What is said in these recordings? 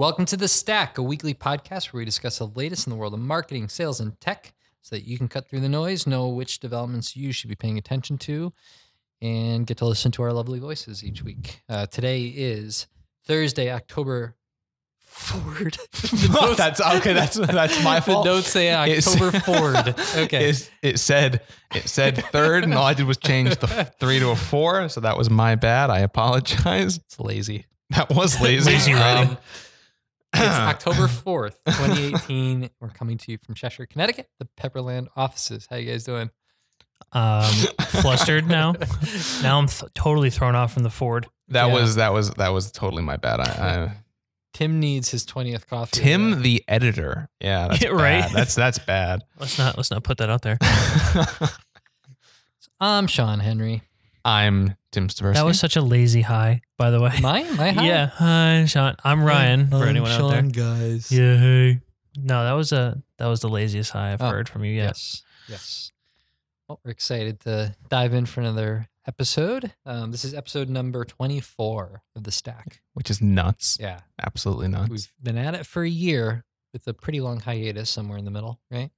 Welcome to The Stack, a weekly podcast where we discuss the latest in the world of marketing, sales, and tech so that you can cut through the noise, know which developments you should be paying attention to, and get to listen to our lovely voices each week. Today is Thursday, October 4th. That's okay. That's my fault. The notes say October 4th. Okay. It said third, and all I did was change the 3 to a 4. So that was my bad. I apologize. It's lazy. That was lazy. Lazy writing. It's October 4th, 2018. We're coming to you from Cheshire, Connecticut, the Pepperland offices. How you guys doing? Flustered now. Now I'm totally thrown off from the Ford. That was totally my bad. Tim needs his 20th coffee. Tim, the editor. Yeah, that's Right. bad. That's bad. Let's not put that out there. I'm Sean Henry. I'm Tim Staversky. That was such a lazy hi, by the way. My hi? Yeah, hi, Sean. I'm Ryan. For anyone out there, guys. yeah, hey. No, that was the laziest hi I've heard from you yet. Yes. Well, we're excited to dive in for another episode. This is episode number 24 of The Stack. which is nuts. Yeah. Absolutely nuts. We've been at it for a year with a pretty long hiatus somewhere in the middle, right?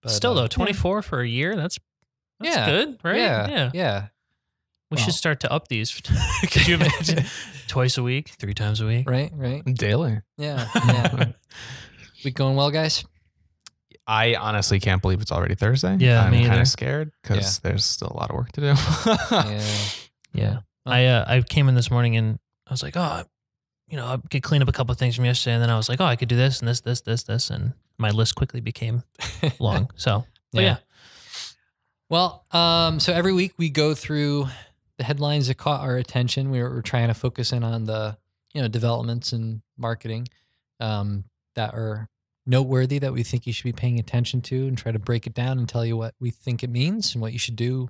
But, Still though, 24 for a year. That's yeah, good, right? Yeah. We should start to up these. Could you imagine? Twice a week, 3 times a week. Right. Daily. Yeah. We going well, guys? I honestly can't believe it's already Thursday. Yeah, I'm me kind either. of scared because there's still a lot of work to do. Yeah. I came in this morning and I was like, I could clean up a couple of things from yesterday, and then I was like, I could do this and this, and my list quickly became long. So, but yeah. Well, so every week we go through the headlines that caught our attention. We're trying to focus in on the developments in marketing that are noteworthy that we think you should be paying attention to, and try to break it down and tell you what we think it means and what you should do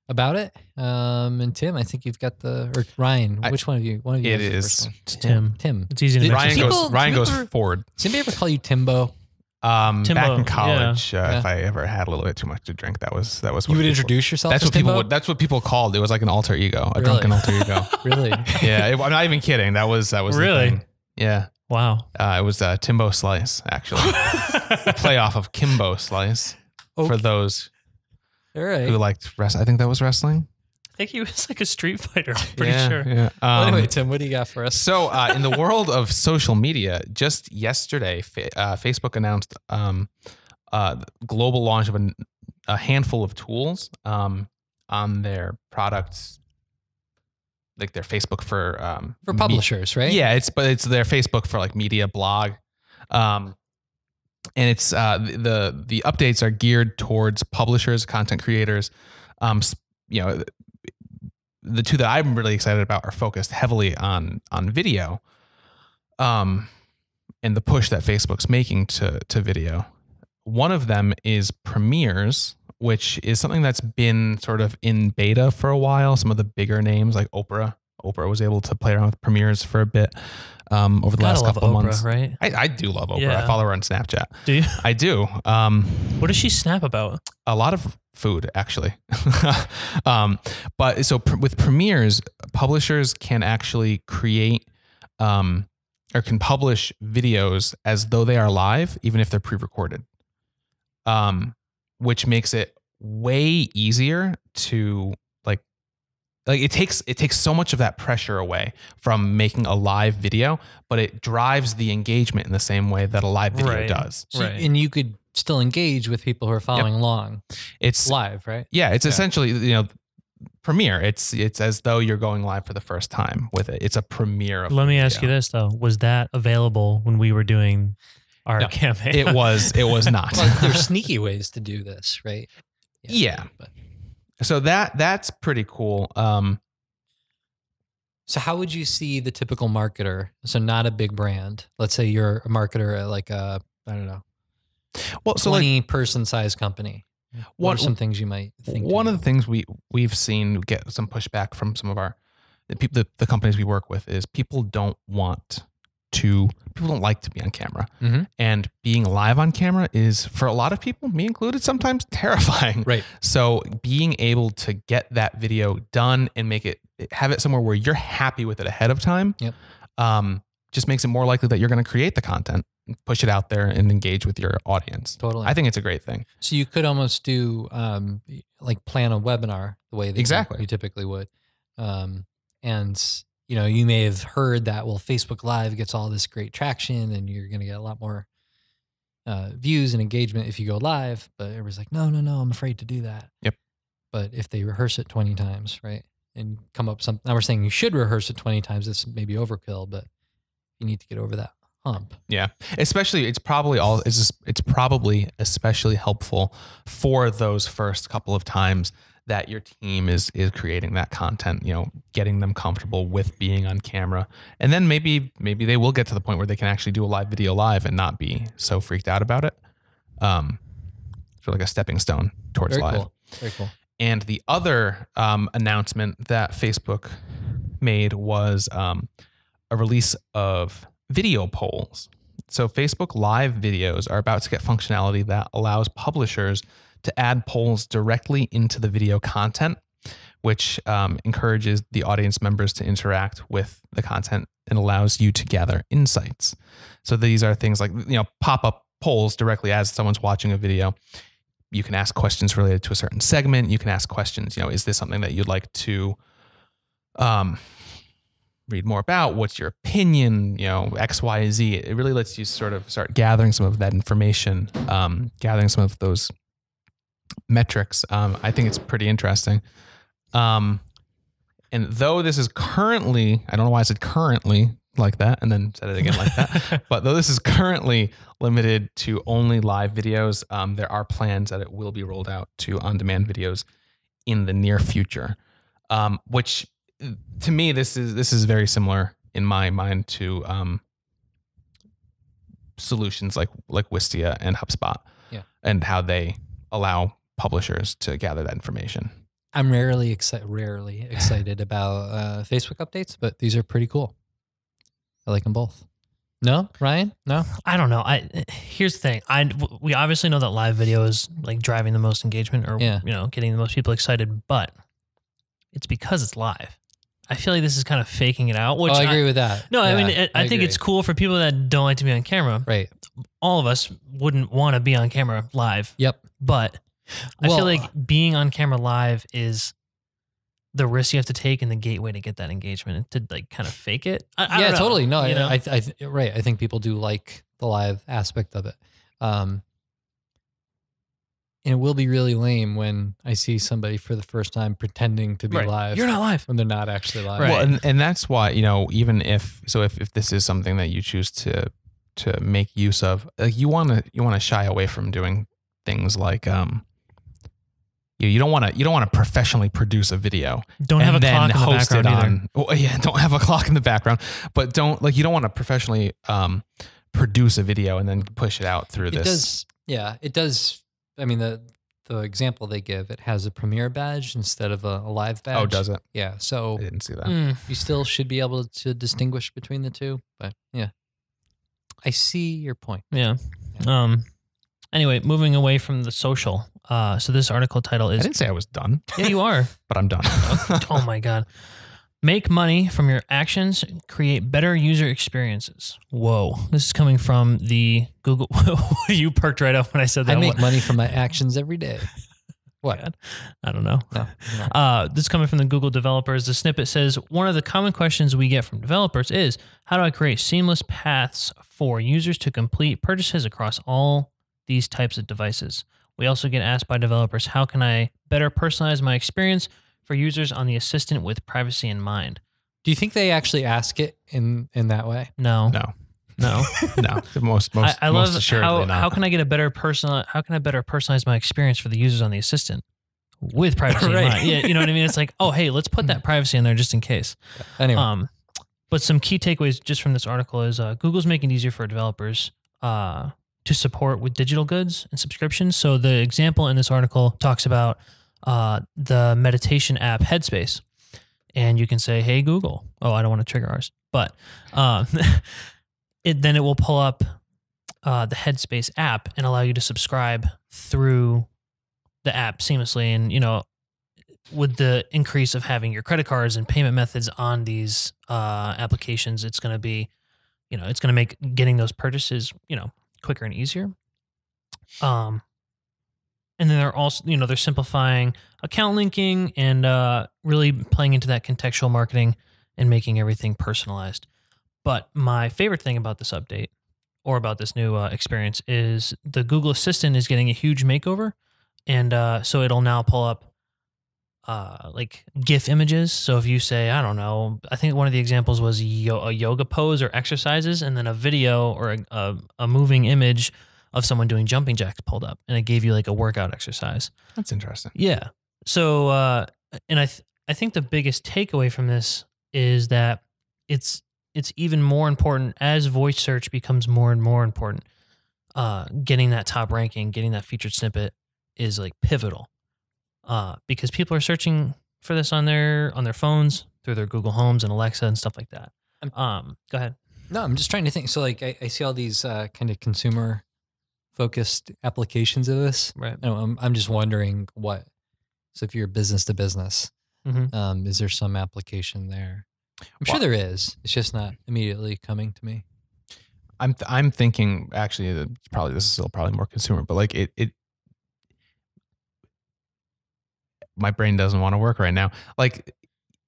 about it. And Tim, I think you've got or Ryan, which one of you? One of you. It is It's Tim. Tim. It's easy to Ryan goes forward. Does anybody ever call you Timbo? Back in college, Yeah. if I ever had a little bit too much to drink, that was what You would people- introduce yourself That's as what people Timbo? would. That's what people called. It was like an alter ego, a Really? drunken alter ego. Really? Yeah, I'm not even kidding. That was the Really? thing. Yeah. Wow. It was Timbo Slice, actually. A playoff of Kimbo Slice for those All right. who liked wrestling. I think that was wrestling. I think he was like a street fighter. I'm pretty sure. Yeah. Well, anyway, Tim, what do you got for us? So in the world of social media, just yesterday, Facebook announced the global launch of a handful of tools on their products, like their Facebook for publishers, right? Yeah, it's their Facebook for like media blog, and it's the updates are geared towards publishers, content creators. The two that I'm really excited about are focused heavily on video, and the push that Facebook's making to video. One of them is Premieres, which is something that's been sort of in beta for a while. Some of the bigger names like Oprah was able to play around with Premieres for a bit over the last couple of months. Right? I do love Oprah. Yeah. I follow her on Snapchat. Do you? I do. What does she snap about? A lot of food, actually. But so with Premieres, publishers can actually create or can publish videos as though they are live, even if they're pre-recorded, which makes it way easier to like it takes so much of that pressure away from making a live video, but it drives the engagement in the same way that a live video does. So, and you could still engage with people who are following along. It's live, right? Yeah, it's essentially, premiere. It's as though you're going live for the first time with it. It's a premiere of Let me video. ask you this though. Was that available when we were doing our campaign? It was not. Well, there's sneaky ways to do this, right? Yeah. But, So that's pretty cool. so how would you see the typical marketer? So not a big brand. Let's say you're a marketer at like I don't know, Well, so like 20-person size company. What are some things you might think? one of the things we've seen get some pushback from some of the companies we work with is people don't like to be on camera. Mm-hmm. And being live on camera is, for a lot of people, me included, sometimes terrifying. Right. So being able to get that video done and have it somewhere where you're happy with it ahead of time, Yep. just makes it more likely that you're going to create the content, push it out there, and engage with your audience. Totally. I think it's a great thing. So you could almost do like plan a webinar the way that Exactly. you typically would. And you may have heard that, well, Facebook Live gets all this great traction and you're going to get a lot more views and engagement if you go live. But everybody's like, no, I'm afraid to do that. Yep. But if they rehearse it 20 times, right, and come up something, now we're saying you should rehearse it 20 times. This may be overkill, but you need to get over that hump. Yeah. Especially, it's probably especially helpful for those first couple of times that your team is creating that content, getting them comfortable with being on camera. And then maybe they will get to the point where they can actually do a live video live and not be so freaked out about it. So like a stepping stone towards Very live. cool. Very cool. And the other announcement that Facebook made was a release of video polls. So Facebook Live videos are about to get functionality that allows publishers to add polls directly into the video content, which encourages the audience members to interact with the content and allows you to gather insights. So these are things like, pop-up polls directly as someone's watching a video. You can ask questions related to a certain segment. You can ask questions, is this something that you'd like to read more about? What's your opinion? X, Y, Z. It really lets you sort of start gathering some of that information, gathering some of those metrics. I think it's pretty interesting. And though this is currently, I don't know why I said currently like that and then said it again like that, but though this is currently limited to only live videos, there are plans that it will be rolled out to on-demand videos in the near future, which to me, this is very similar in my mind to solutions like Wistia and HubSpot, and how they allow publishers to gather that information. I'm rarely excited about Facebook updates, but these are pretty cool. I like them both. No, Ryan? No? I don't know. Here's the thing. We obviously know that live video is like driving the most engagement or getting the most people excited, but it's because it's live. I feel like this is kind of faking it out. Which I agree with that. No, Yeah, I mean, I think it's cool for people that don't like to be on camera. Right. All of us wouldn't want to be on camera live. Yep. But I feel like being on camera live is the risk you have to take and the gateway to get that engagement and to like kind of fake it. I don't know, totally. No, I right. I think people do like the live aspect of it. And it will be really lame when I see somebody for the first time pretending to be live. You're not live when they're not actually live. Right. Well, and that's why, even if this is something that you choose to make use of, like you want to shy away from doing things like you don't want to professionally produce a video. Don't have a clock in the background either. Don't have a clock in the background, but you don't want to professionally produce a video and then push it out through this. It does. I mean, the example they give, it has a Premiere badge instead of a live badge. Oh, does it? Yeah. So I didn't see that. You still should be able to distinguish between the two, but yeah, I see your point. Yeah. Anyway, moving away from the social. So this article title is... I didn't say I was done. Yeah, you are. But I'm done. Oh my God. Make money from your actions, create better user experiences. Whoa. This is coming from the Google. You perked right up when I said that. I make money from my actions every day. What? God. I don't know. No. This is coming from the Google developers. The snippet says, one of the common questions we get from developers is, how do I create seamless paths for users to complete purchases across all these types of devices? We also get asked by developers, how can I better personalize my experience for users on the assistant with privacy in mind? Do you think they actually ask it in that way? No. No. No. Most I love assuredly not. how can I get how can I better personalize my experience for the users on the assistant with privacy in mind? Yeah, you know what I mean? It's like, oh, hey, let's put that privacy in there just in case. Anyway. But some key takeaways just from this article is Google's making it easier for developers to support with digital goods and subscriptions. So the example in this article talks about the meditation app Headspace. And you can say, hey, Google. Oh, I don't want to trigger ours. But then it will pull up the Headspace app and allow you to subscribe through the app seamlessly. And, with the increase of having your credit cards and payment methods on these applications, it's going to be it's going to make getting those purchases, quicker and easier. And then they're also, they're simplifying account linking and really playing into that contextual marketing and making everything personalized. But my favorite thing about this update or about this new experience is the Google Assistant is getting a huge makeover. And so it'll now pull up like GIF images. So if you say, I don't know, I think one of the examples was a yoga pose or exercises, and then a video or a moving image of someone doing jumping jacks pulled up, and it gave you like a workout exercise. That's interesting. Yeah. So, and I think the biggest takeaway from this is that it's even more important as voice search becomes more and more important. Getting that top ranking, getting that featured snippet is like pivotal. Because people are searching for this on their phones through their Google Homes and Alexa and stuff like that. Go ahead. No, I'm just trying to think. So like I see all these kind of consumer focused applications of this. Right. I'm just wondering what. So if you're business to business, is there some application there? I'm sure there is. It's just not immediately coming to me. I'm thinking actually that this is still probably more consumer, but like it my brain doesn't want to work right now. Like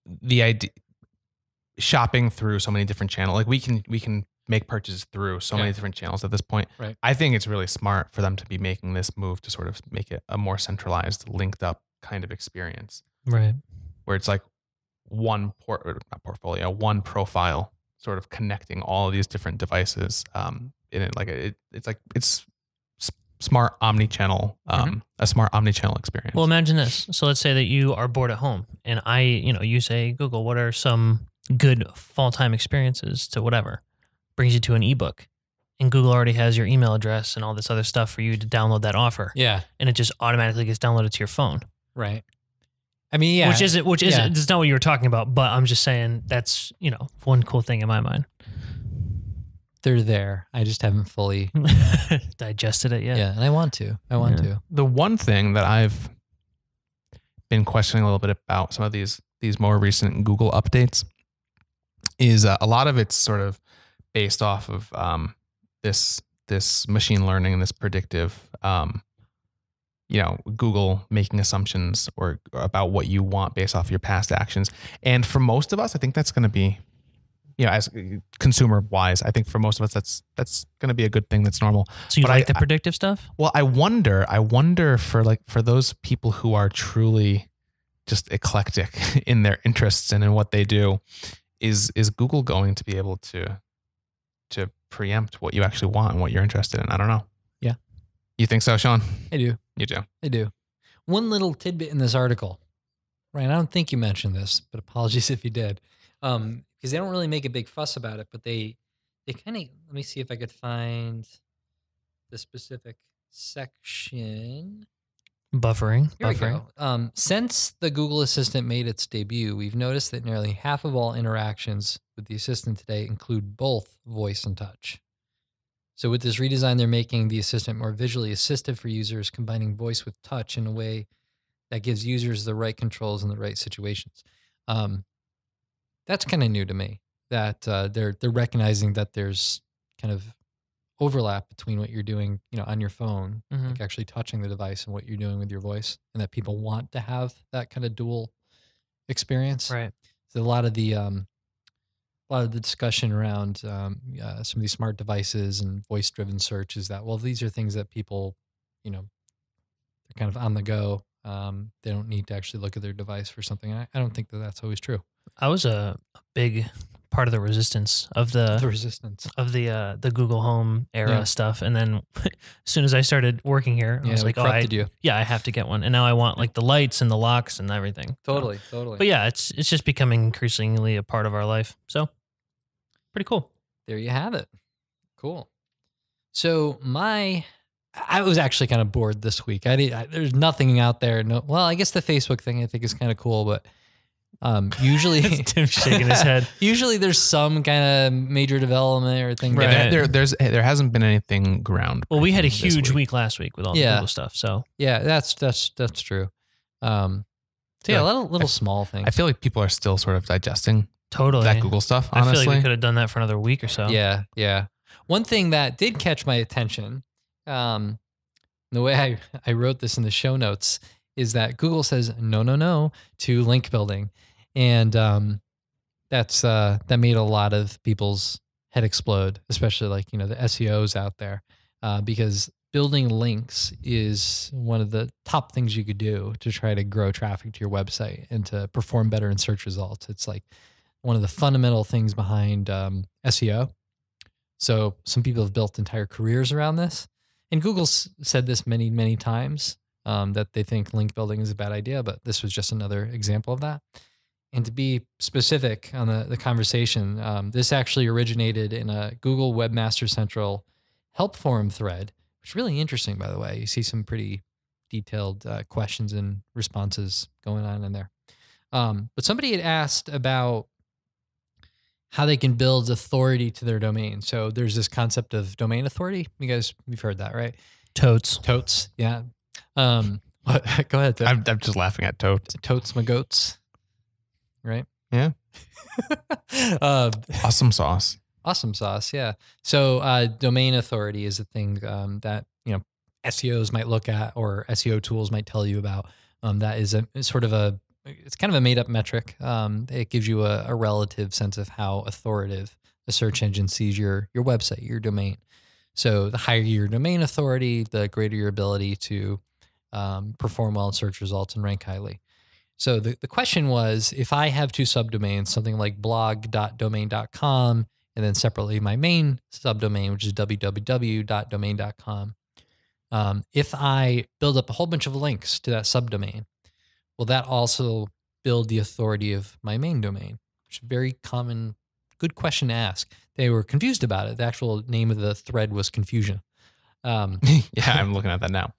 the idea, shopping through so many different channels, like we can make purchases through so many different channels at this point. Right. I think it's really smart for them to be making this move to sort of make it a more centralized, linked up kind of experience. Right. Where it's like one one profile sort of connecting all of these different devices in it. Like it's smart omni-channel, a smart omni-channel experience. Well, imagine this. So let's say that you are bored at home and you say, Google, what are some good fall time experiences to whatever? Brings you to an ebook, and Google already has your email address and all this other stuff for you to download that offer. Yeah. And it just automatically gets downloaded to your phone. Right. I mean, yeah. Which isn't, it's not what you were talking about, but I'm just saying that's, one cool thing in my mind. They're there. I just haven't fully digested it yet. Yeah, and I want to. The one thing that I've been questioning a little bit about some of these more recent Google updates is a lot of it's sort of based off of this machine learning and this predictive, Google making assumptions or about what you want based off your past actions. And for most of us, I think that's going to be, as consumer wise, I think for most of us, that's going to be a good thing. That's normal. So you like the predictive stuff? Well, I wonder for those people who are truly just eclectic in their interests and in what they do, is Google going to be able to preempt what you actually want and what you're interested in? I don't know. Yeah. You think so, Sean? I do. You do. I do. One little tidbit in this article, Ryan, I don't think you mentioned this, but apologies if you did. Because they don't really make a big fuss about it, but they kind of, let me see if I could find the specific section. Buffering. Here we go. Since the Google Assistant made its debut, we've noticed that nearly half of all interactions with the Assistant today include both voice and touch. So with this redesign, they're making the Assistant more visually assistive for users, combining voice with touch in a way that gives users the right controls in the right situations. That's kind of new to me, that they're recognizing that there's kind of overlap between what you're doing, on your phone, like actually touching the device, and what you're doing with your voice, and that people want to have that kind of dual experience. Right. So a lot of the discussion around some of these smart devices and voice-driven search is that, well, these are things that people, they're kind of on the go. They don't need to actually look at their device for something. I don't think that that's always true. I was a big part of the resistance of the Google Home era stuff, and then as soon as I started working here, I was like, I have to get one, and now I want like the lights and the locks and everything. Totally. But yeah, it's just becoming increasingly a part of our life. So pretty cool. There you have it. Cool. So I was actually kind of bored this week. There's nothing out there. Well, I guess the Facebook thing I think is kind of cool, but usually Tim shaking his head. Usually there's some kind of major development or thing. Right. There hasn't been anything ground. Well, we had a huge week last week with all the Google stuff. So yeah, that's true. So yeah, a little small things. I feel like people are still sort of digesting Totally. that Google stuff, I feel honestly. like we could have done that for another week or so. Yeah, yeah. One thing that did catch my attention, the way I wrote this in the show notes, is that Google says no to link building, and that made a lot of people's head explode, especially like the SEOs out there, because building links is one of the top things you could do to try to grow traffic to your website and to perform better in search results. It's like one of the fundamental things behind SEO. So some people have built entire careers around this. And Google's said this many, many times, that they think link building is a bad idea, but this was just another example of that. And to be specific on the conversation, this actually originated in a Google Webmaster Central help forum thread, which is really interesting, by the way. You see some pretty detailed questions and responses going on in there. But somebody had asked about how they can build authority to their domain. So there's this concept of domain authority. You've heard that, right? Totes, yeah. What? Go ahead, Tim. I'm just laughing at totes. Totes my goats, right? Yeah. Awesome sauce. Awesome sauce, yeah. So domain authority is a thing that SEOs might look at, or SEO tools might tell you about. That is it's kind of a made up metric. It gives you a relative sense of how authoritative the search engine sees your website, your domain. So the higher your domain authority, the greater your ability to perform well in search results and rank highly. So the question was, if I have two subdomains, something like blog.domain.com, and then separately my main subdomain, which is www.domain.com, if I build up a whole bunch of links to that subdomain, will that also build the authority of my main domain? Which is a very common, good question to ask. They were confused about it. The actual name of the thread was confusion. Yeah, I'm looking at that now.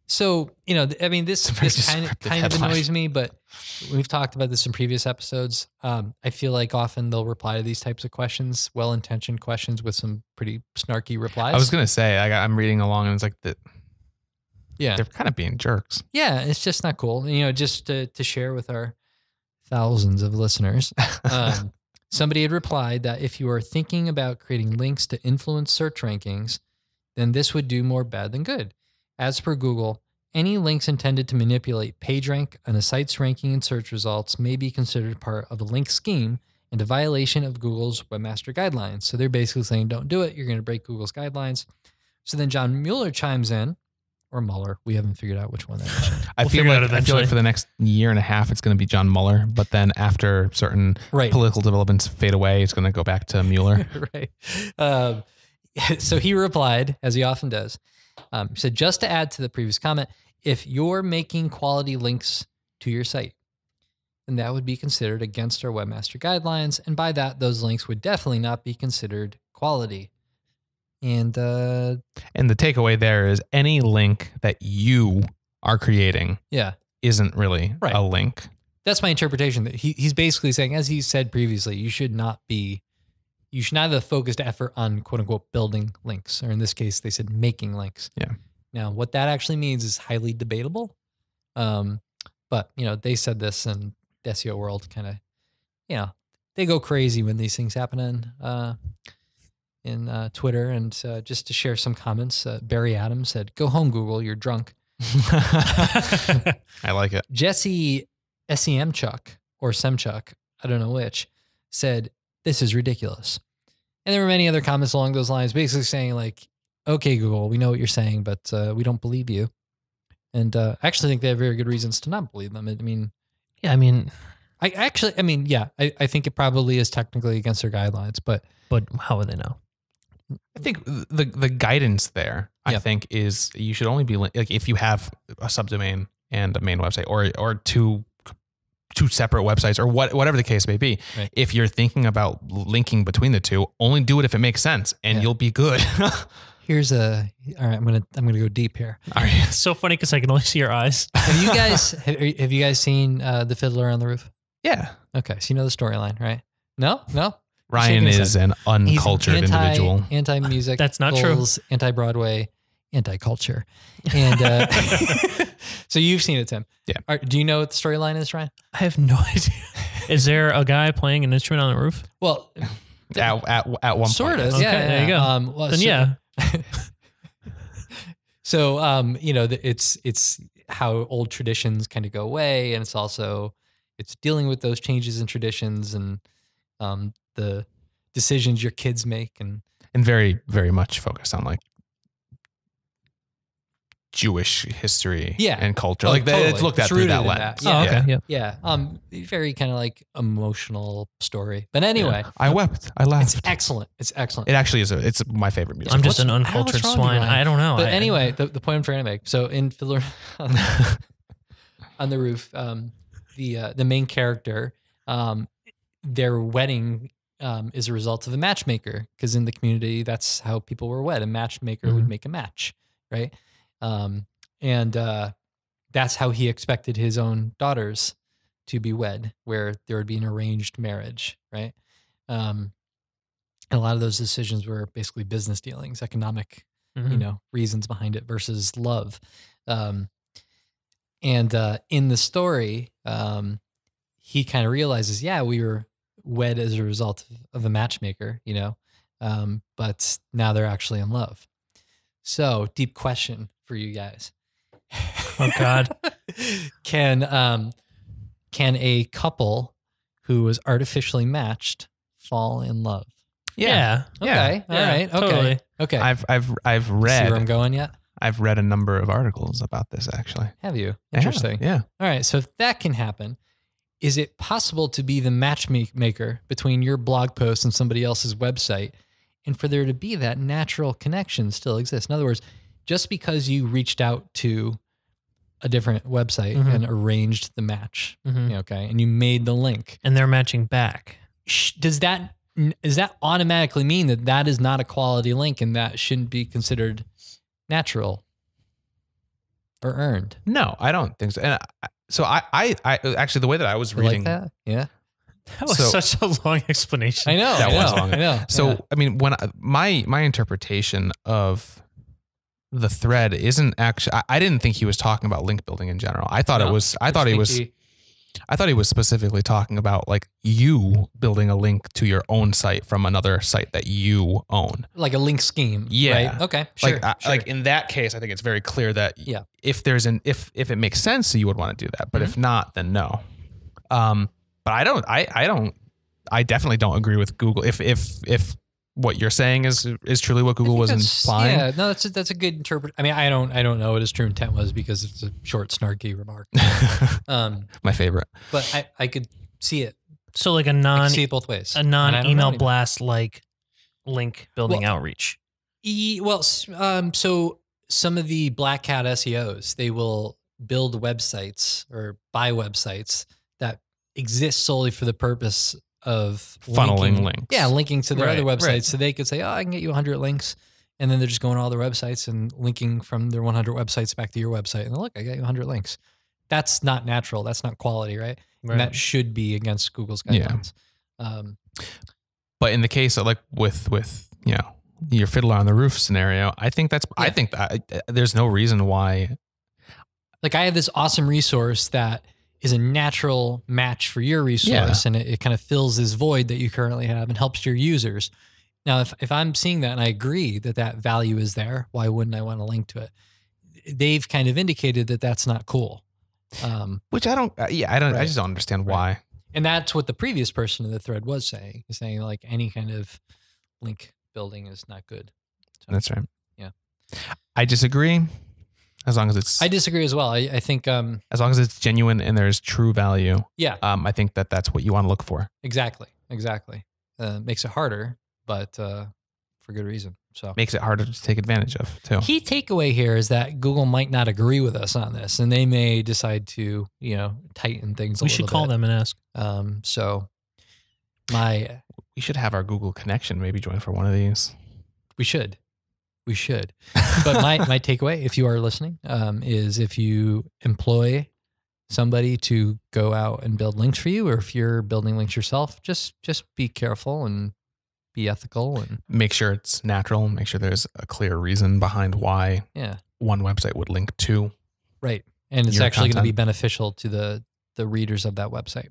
So, this kind of annoys me, but we've talked about this in previous episodes. I feel like often they'll reply to these types of questions, well-intentioned questions with some pretty snarky replies. I was going to say, I'm reading along and it's like yeah, they're kind of being jerks. Yeah, it's just not cool. Just to share with our thousands of listeners, somebody had replied that if you are thinking about creating links to influence search rankings, then this would do more bad than good. As per Google, any links intended to manipulate PageRank on a site's ranking and search results may be considered part of a link scheme and a violation of Google's Webmaster Guidelines. So they're basically saying, don't do it. You're going to break Google's guidelines. So then John Mueller chimes in, or Mueller. We haven't figured out which one that is. I feel like for the next year and a half, it's going to be John Mueller. But then after certain political developments fade away, it's going to go back to Mueller. Right. So he replied, as he often does. He said, just to add to the previous comment, if you're making quality links to your site, then that would be considered against our Webmaster Guidelines. And by that, those links would definitely not be considered quality. And the takeaway there is any link that you are creating isn't really a link. That's my interpretation. That he's basically saying, as he said previously, you should not have a focused effort on quote unquote building links, or in this case, they said making links. Yeah. Now, what that actually means is highly debatable. But they said this, and the SEO world kind of, they go crazy when these things happen in Twitter. And just to share some comments, Barry Adams said, "Go home, Google. You're drunk." I like it. Jesse Semchuk or Semchuk, I don't know which, said, "This is ridiculous." And there were many other comments along those lines, basically saying like, "Okay, Google, we know what you're saying, but we don't believe you." And I actually think they have very good reasons to not believe them. I think it probably is technically against their guidelines, but how would they know? I think the guidance there, I think, is you should only be like if you have a subdomain and a main website, or two separate websites, or whatever the case may be. Right. If you're thinking about linking between the two, only do it if it makes sense, and you'll be good. all right, I'm gonna go deep here. All right. It's so funny because I can only see your eyes. Have you guys seen The Fiddler on the Roof? Yeah. Okay, so you know the storyline, right? No. Ryan is an uncultured individual. Anti-music. That's not true. Anti-Broadway, anti-culture. And so you've seen it, Tim. Yeah. Do you know what the storyline is, Ryan? I have no idea. Is there a guy playing an instrument on the roof? Well, At one sort point. of. Okay, Yeah, there you go. Well, Then so, yeah. So, it's how old traditions kind of go away, and it's dealing with those changes in traditions and the decisions your kids make, and very, very much focused on like Jewish history Yeah. and culture. Oh, like totally. it's looked It's at through that rooted in lens. that. Oh, Yeah. okay. Yeah. yeah, very kind of like emotional story. But anyway, I wept. I it's laughed. excellent. It's excellent. It actually is. It's my favorite music. I'm just an what's uncultured wrong with you, swine. Ryan? I don't know. But anyway, the point I'm trying to make. So in Fiddler on the Roof, the main character, their wedding is a result of a matchmaker, because in the community that's how people were wed. A matchmaker would Mhm. make a match, right? And that's how he expected his own daughters to be wed, where there would be an arranged marriage, right? And a lot of those decisions were basically business dealings, economic Mhm. reasons behind it versus love. And in the story, he kind of realizes, yeah, we were wed as a result of a matchmaker, but now they're actually in love. So, deep question for you guys. Oh, God. Can a couple who was artificially matched fall in love? Yeah. Okay. Yeah, All right. Okay. totally. Okay. I've See where I'm read going yet? I've read a number of articles about this actually. Have you? I have, Interesting. Yeah. All right. So if that can happen, is it possible to be the matchmaker between your blog post and somebody else's website, and for there to be that natural connection still exists? In other words, just because you reached out to a different website Mhm. and arranged the match, Mhm. okay, and you made the link, And they're matching does that automatically mean that that is not a quality link and that shouldn't be considered natural or earned? No, I don't think so. And I actually the way that I was You reading like that? Yeah. That was So- such a long explanation. I know. That I was know, long. I know. So yeah. I mean, when my interpretation of the thread isn't actually, I didn't think he was talking about link building in general. I thought No. it was. I Which thought he think was. I thought he was specifically talking about like you building a link to your own site from another site that you own. like a link scheme. Yeah. Right? Okay. Sure. Like like in that case, I think it's very clear that Yeah. if it makes sense, you would want to do that. But Mm-hmm. if not, then no. But I definitely don't agree with Google. If what you're saying is truly what Google was implying. Yeah, no, that's a good interpret. I mean, I don't know what his true intent was because it's a short, snarky remark. My favorite. But I could see it. So like I could see it both ways. a And I don't know non-email anymore. blast like link building Well, outreach. So some of the Black Hat SEOs, they will build websites or buy websites that exist solely for the purpose of Funneling links. Yeah, linking to their Right, other websites. right. So they could say, oh, I can get you 100 links. And then they're just going to all their websites and linking from their 100 websites back to your website. And look, I got you 100 links. That's not natural. That's not quality, right? And that should be against Google's Yeah. guidelines. But in the case of like with your Fiddler on the Roof scenario, I think I think that there's no reason why. Like I have this awesome resource that is a natural match for your resource, and it kind of fills this void that you currently have and helps your users. Now, if I'm seeing that and I agree that that value is there, why wouldn't I want to link to it? They've kind of indicated that that's not cool. Which I don't. I Right. just don't understand why. And that's what the previous person in the thread was saying. He's saying like any kind of link building is not good. So, That's right. Yeah. I disagree. As long as it's I disagree as well. I think, as long as it's genuine and there's true value, yeah, I think that's what you want to look for. exactly. Makes it harder, but for good reason. So Makes it harder to take advantage of too. key takeaway here is that Google might not agree with us on this, and they may decide to, tighten things. We should call them and ask. So We should have our Google connection maybe join for one of these. we should. But my takeaway, if you are listening, is if you employ somebody to go out and build links for you, or if you're building links yourself, just be careful and be ethical, and Make sure it's natural. Make sure there's a clear reason behind why yeah, one website would link to. right. And it's Your actually going to be content. beneficial to the readers of that website.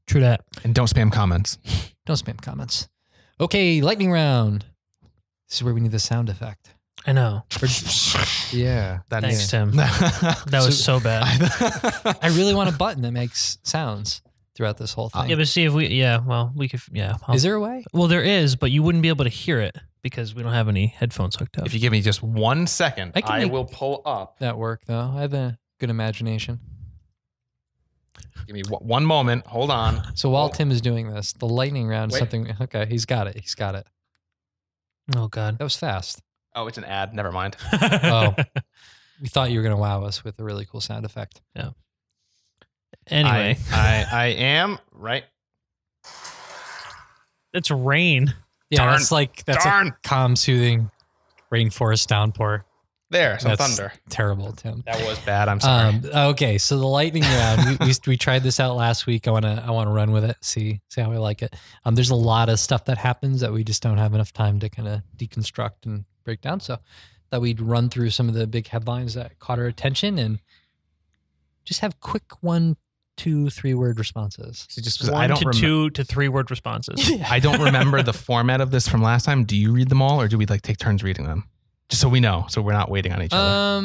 True that. And don't spam comments. Don't spam comments. Okay, lightning round. This is where we need the sound effect. I know. Yeah. Thanks, Tim. That was so bad. I really want a button that makes sounds throughout this whole thing. Yeah, but see if we could, yeah. Is there a way? Well, there is, but you wouldn't be able to hear it because we don't have any headphones hooked up. If you give me just 1 second, I can I make- will pull up. That work though. I have a good imagination. Give me 1 moment. Hold on. So while Tim is doing this, the lightning round is Wait. something. Okay, he's got it. He's got it. Oh, God. That was fast. Oh, it's an ad. Never mind. Oh. We thought you were gonna wow us with a really cool sound effect. Anyway, I am right. it's rain. Yeah, Darn. that's Darn. a calm, soothing rainforest downpour. There, some That's thunder. terrible, Tim. That was bad. I'm sorry. Okay, so the lightning round. we tried this out last week. I wanna run with it. See how I like it. There's a lot of stuff that happens that we just don't have enough time to kind of deconstruct and break down. So that we'd run through some of the big headlines that caught our attention and just have quick 1, 2, 3 word responses. See, just 'cause 1 to 2 to 3 word responses. I don't remember the format of this from last time. Do you read them all, or do we like take turns reading them? Just so we know, so we're not waiting on each other.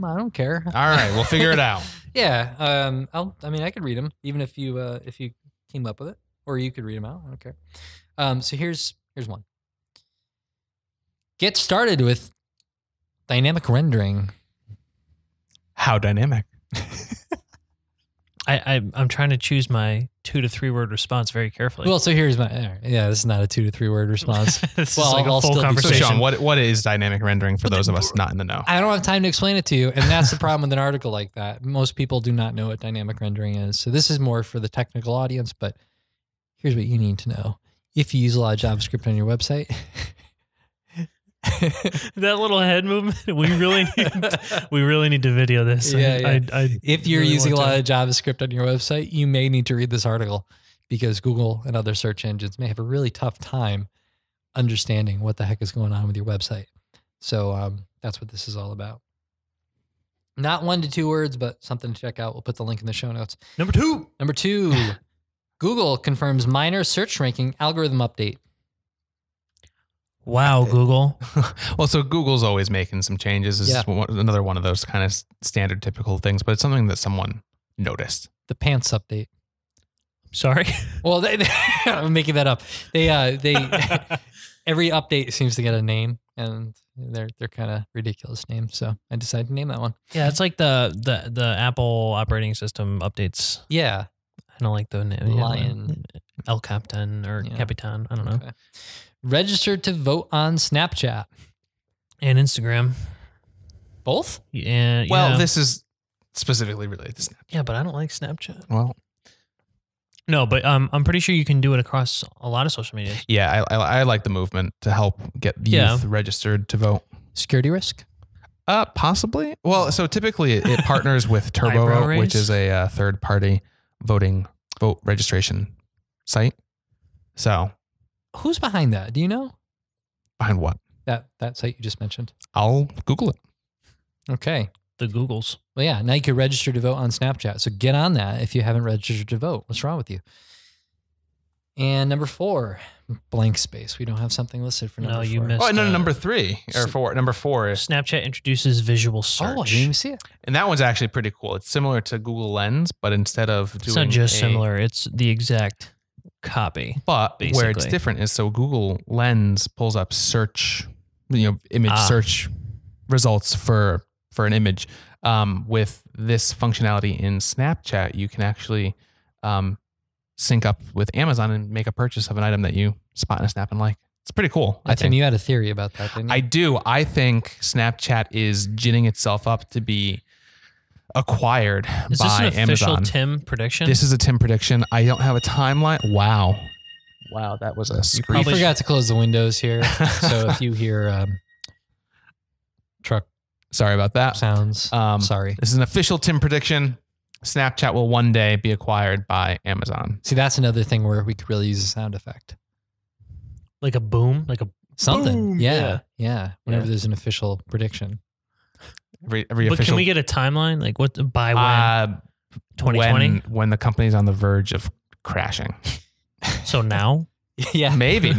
I don't care. All right, we'll figure it out. Yeah. I could read them even if you came up with it, or you could read them out. I don't care. So here's one. Get started with dynamic rendering. How dynamic? I'm trying to choose my 2 to 3 word response very carefully. Well, so here's my. Yeah, this is not a 2 to 3 word response. this well, is like I'll a full still be- So, conversation. Sean, what is dynamic rendering for those of us not in the know? I don't have time to explain it to you, and that's the problem with an article like that. Most people do not know what dynamic rendering is. So this is more for the technical audience, but here's what you need to know. If you use a lot of JavaScript on your website, That little head movement, we really need to video this. Yeah. If you're really using a want lot of JavaScript on your website, you may need to read this article because Google and other search engines may have a really tough time understanding what the heck is going on with your website. So that's what this is all about. Not 1 to 2 words, but something to check out. We'll put the link in the show notes. Number 2. Number 2, Google confirms minor search ranking algorithm update. Wow, Google. Well, so Google's always making some changes. This is another one of those kind of standard, typical things, but it's something that someone noticed. The pants update. Sorry. Well, I'm making that up. They every update seems to get a name, and they're kind of ridiculous names. So I decided to name that one. Yeah, it's like the Apple operating system updates. Yeah, I don't like the name. Lion. El Capitan or Yeah. Capitan. I don't know. Okay. Registered to vote on Snapchat. And Instagram. Both? Yeah. Well, yeah. this is specifically related to Snapchat. Yeah, but I don't like Snapchat. Well, No, but I'm pretty sure you can do it across a lot of social media. yeah, I like the movement to help get the Yeah. youth registered to vote. Security risk? Possibly. Well, so typically it partners with Eyebrow TurboVote, raise? which is a third-party vote registration site. So Who's behind that? Do you know? behind what? That site you just mentioned. I'll Google it. Okay. The Googles. Well, yeah, now you can register to vote on Snapchat. So get on that if you haven't registered to vote. What's wrong with you? And number 4, blank space. We don't have something listed for number 4. No, you missed. Oh, no, number 3 or 4. Number 4 is, Snapchat introduces visual search. Oh, I didn't even see it. and that one's actually pretty cool. It's similar to Google Lens, but instead of doing It's not just a- similar. It's the exact copy. But where it's basically. different is so Google Lens pulls up search, image search results for an image. With this functionality in Snapchat, you can actually sync up with Amazon and make a purchase of an item that you spot in a snap and like. It's pretty cool. I Tim, think. you had a theory about that, didn't you? I do. I think Snapchat is ginning itself up to be acquired Is this by an official Amazon. Tim prediction? This is a Tim prediction. I don't have a timeline. Wow, that was a We screech. forgot to close the windows here. So if you hear truck Sorry about that. sounds, sorry. This is an official Tim prediction. Snapchat will one day be acquired by Amazon. See, that's another thing where we could really use a sound effect. like a boom, like a Something. Boom. Yeah. Whenever Yeah. there's an official prediction. Every But official. can we get a timeline? Like what by when? 2020. when the company's on the verge of crashing. So now, Yeah. Maybe.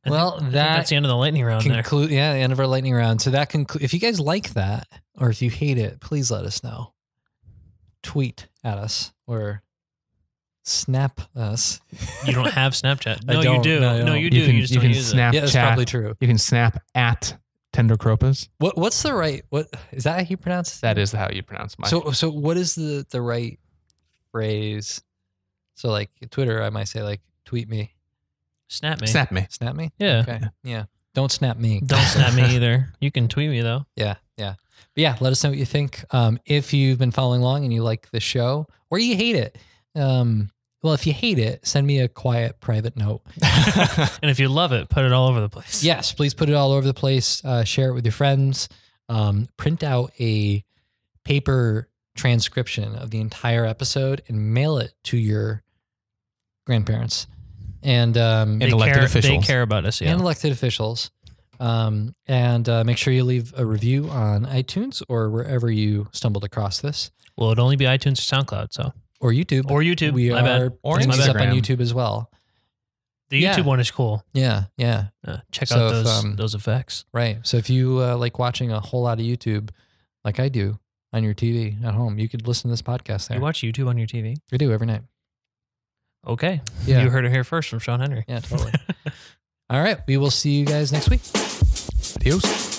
Well, I think that's the end of the lightning round there. conclude. Yeah, the end of our lightning round. So that conclude. If you guys like that, or if you hate it, please let us know. Tweet at us or snap us. You don't have Snapchat. I No, you don't. do. No, I No, don't. you do. You just you don't can use it. Snapchat. Yeah, that's probably true. You can snap at Tender Cropas. What's the right? What is that? How you pronounce it? That is how you pronounce my. So what is the right phrase? So like Twitter, I might say like tweet me, Snap me. Snap me. snap me. Yeah. Okay. Yeah. Don't snap me. Don't snap me either. You can tweet me though. Yeah. But yeah, let us know what you think. If you've been following along and you like the show or you hate it. Well, if you hate it, send me a quiet private note. And if you love it, put it all over the place. Yes, please put it all over the place. Share it with your friends. Print out a paper transcription of the entire episode and mail it to your grandparents and elected officials. They care about us. Yeah. and elected officials. And make sure you leave a review on iTunes or wherever you stumbled across this, Well, it'd only be iTunes or SoundCloud. So or YouTube. or YouTube. We my are bad. Or putting these up on Instagram. YouTube as well. The Yeah. YouTube one is cool. Yeah. Check So out if, those effects. Right. So if you like watching a whole lot of YouTube, like I do on your TV at home, you could listen to this podcast there. You watch YouTube on your TV. I do every night. Okay. Yeah. You heard it here first from Sean Henry. Yeah, totally. All right. We will see you guys next week. Adios.